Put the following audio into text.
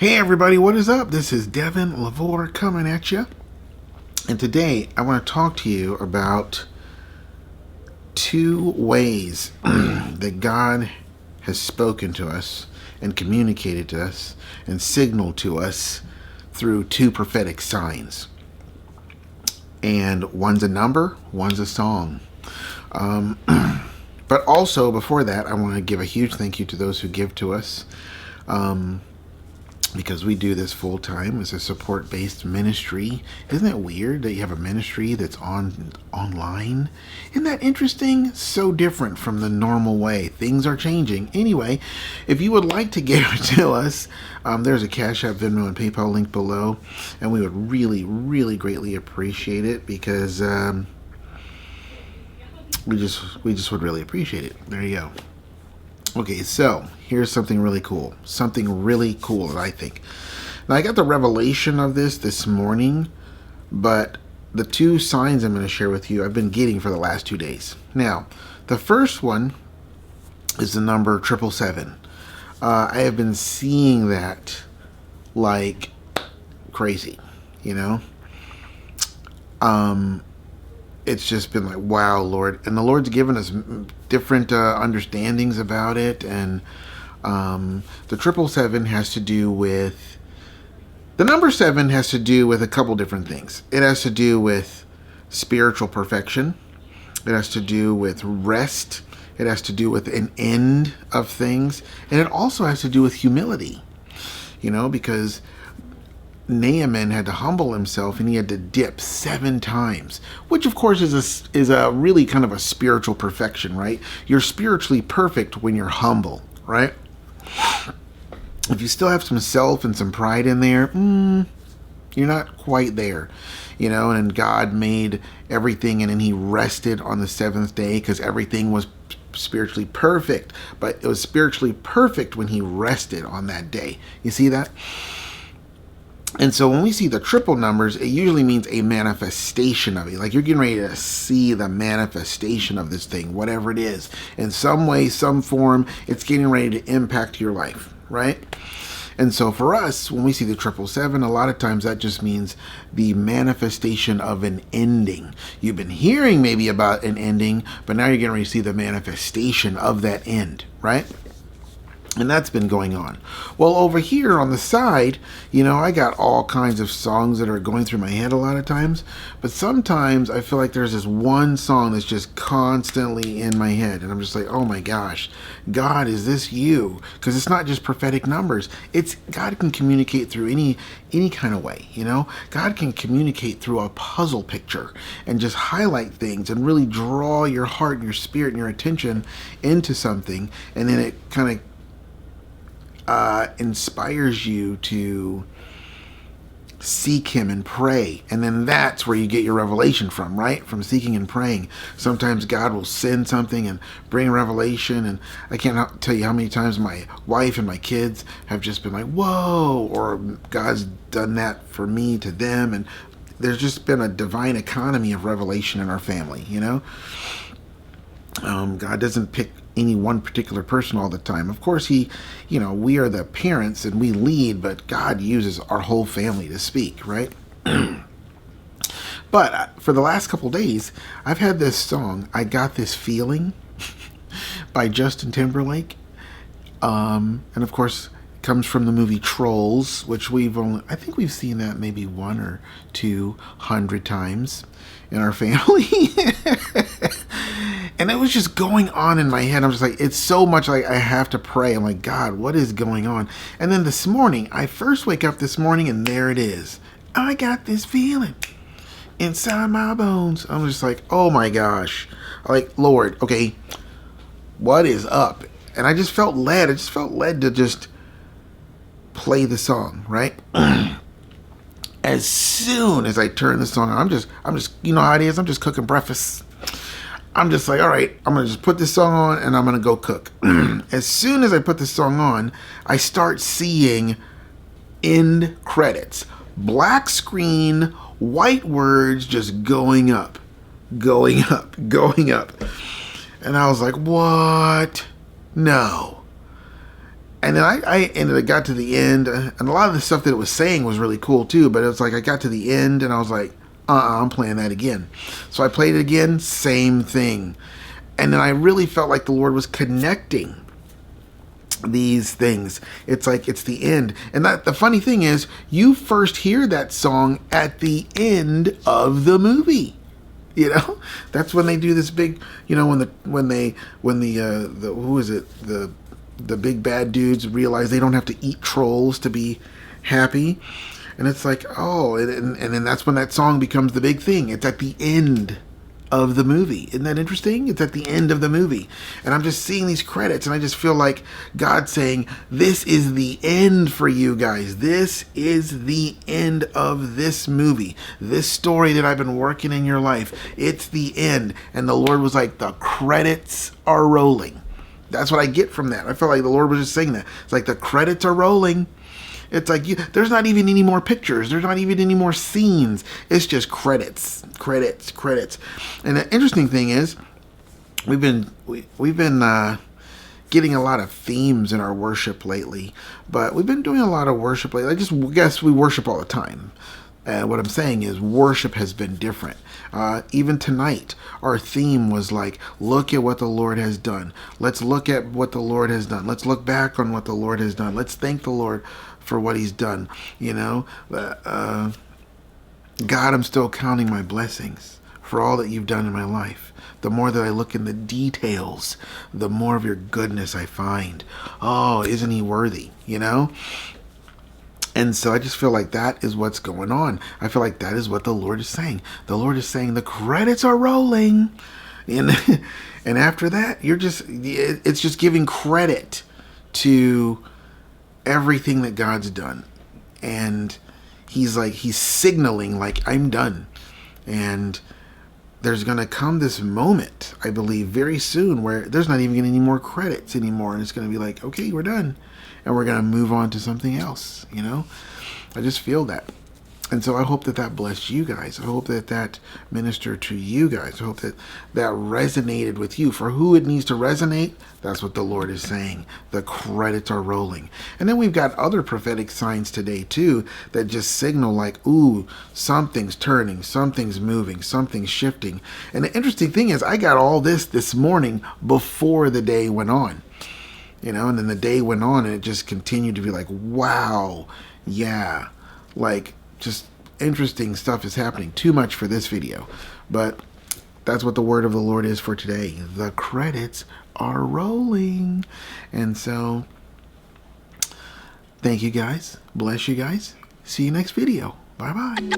Hey everybody, what is up? This is Devin, LaVore coming at you. And today I want to talk to you about two ways that God has spoken to us and communicated to us and signaled to us through two prophetic signs. And one's a number, one's a song. But also before that, I want to give a huge thank you to those who give to us. Because we do this full time as a support-based ministry. Isn't it weird that you have a ministry that's online? Isn't that interesting? So different from the normal way. Things are changing. Anyway, if you would like to give to us, there's a Cash App, Venmo, and PayPal link below, and we would really, really greatly appreciate it because we just would really appreciate it. There you go. Okay, so here's something really cool. Something really cool that I think. Now, I got the revelation of this morning, but the two signs I'm going to share with you I've been getting for the last 2 days. Now, the first one is the number 777. I have been seeing that like crazy, you know? It's just been like, wow, Lord. And the Lord's given us different understandings about it. And the 777 has to do with, the number 7 has to do with a couple different things. It has to do with spiritual perfection. It has to do with rest. It has to do with an end of things. And it also has to do with humility, you know, because Naaman had to humble himself and he had to dip 7 times, which of course is a really kind of a spiritual perfection, right? You're spiritually perfect when you're humble, right? If you still have some self and some pride in there, you're not quite there, you know. And God made everything and then he rested on the 7th day because everything was spiritually perfect, but it was spiritually perfect when he rested on that day. You see that? And so when we see the triple numbers, it usually means a manifestation of it. Like you're getting ready to see the manifestation of this thing, whatever it is. In some way, some form, it's getting ready to impact your life, right? And so for us, when we see the 777, a lot of times that just means the manifestation of an ending. You've been hearing maybe about an ending, but now you're getting ready to see the manifestation of that end, right? And that's been going on. Well, over here on the side, you know, I got all kinds of songs that are going through my head a lot of times. But sometimes I feel like there's this one song that's just constantly in my head. And I'm just like, oh my gosh, God, is this you? Because it's not just prophetic numbers. It's God can communicate through any kind of way, you know? God can communicate through a puzzle picture and just highlight things and really draw your heart and your spirit and your attention into something. And then it kind of inspires you to seek him and pray. And then that's where you get your revelation from, right? From seeking and praying. Sometimes God will send something and bring revelation. And I can't tell you how many times my wife and my kids have just been like, whoa, or God's done that for me to them. And there's just been a divine economy of revelation in our family, you know? God doesn't pick any one particular person all the time. Of course, we are the parents and we lead, but God uses our whole family to speak, right? But for the last couple days, I've had this song, I Got This Feeling, by Justin Timberlake. And of course, it comes from the movie Trolls, which I think we've seen that maybe 100 or 200 times in our family. And it was just going on in my head. I'm just like, it's so much like I have to pray. I'm like, God, what is going on? And then this morning, I first wake up this morning and there it is. I got this feeling inside my bones. I'm just like, oh my gosh. Like, Lord, okay, what is up? And I just felt led. I just felt led to just play the song, right? As soon as I turn the song on, I'm just, you know how it is. I'm just cooking breakfast. I'm just like, all right, I'm going to just put this song on and I'm going to go cook. As soon as I put this song on, I start seeing end credits. Black screen, white words just going up, going up, going up. And I was like, what? No. And then I got to the end, and a lot of the stuff that it was saying was really cool too. But it was like I got to the end, and I was like, I'm playing that again. So I played it again, same thing. And then I really felt like the Lord was connecting these things. It's like it's the end. And that the funny thing is, you first hear that song at the end of the movie. You know, that's when they do this big. You know, when the who is it, the big bad dudes realize they don't have to eat trolls to be happy. And it's like, oh, and then that's when that song becomes the big thing. It's at the end of the movie. Isn't that interesting? It's at the end of the movie. And I'm just seeing these credits, and I just feel like God saying, this is the end for you guys. This is the end of this movie. This story that I've been working in your life. It's the end. And the Lord was like, the credits are rolling. That's what I get from that. I felt like the Lord was just saying that. It's like the credits are rolling. It's like there's not even any more pictures. There's not even any more scenes. It's just credits, credits, credits. And the interesting thing is, we've been getting a lot of themes in our worship lately. But we've been doing a lot of worship lately. I just guess we worship all the time. What I'm saying is worship has been different. Even tonight, our theme was like, look at what the Lord has done. Let's look at what the Lord has done. Let's look back on what the Lord has done. Let's thank the Lord for what he's done. You know, God, I'm still counting my blessings for all that you've done in my life. The more that I look in the details, the more of your goodness I find. Oh, isn't he worthy? You know? And so I just feel like that is what's going on. I feel like that is what the Lord is saying. The Lord is saying the credits are rolling. And and after that, it's just giving credit to everything that God's done. And he's signaling like, I'm done. And there's going to come this moment, I believe, very soon where there's not even going to be any more credits anymore. And it's going to be like, okay, we're done. And we're going to move on to something else, you know? I just feel that. And so I hope that that blessed you guys. I hope that that ministered to you guys. I hope that that resonated with you. For who it needs to resonate, that's what the Lord is saying. The credits are rolling. And then we've got other prophetic signs today, too, that just signal like, ooh, something's turning, something's moving, something's shifting. And the interesting thing is I got all this morning before the day went on. You know, and then the day went on and it just continued to be like, wow, yeah, like just interesting stuff is happening. Too much for this video, but that's what the word of the Lord is for today. The credits are rolling. And so thank you guys. Bless you guys. See you next video. Bye-bye.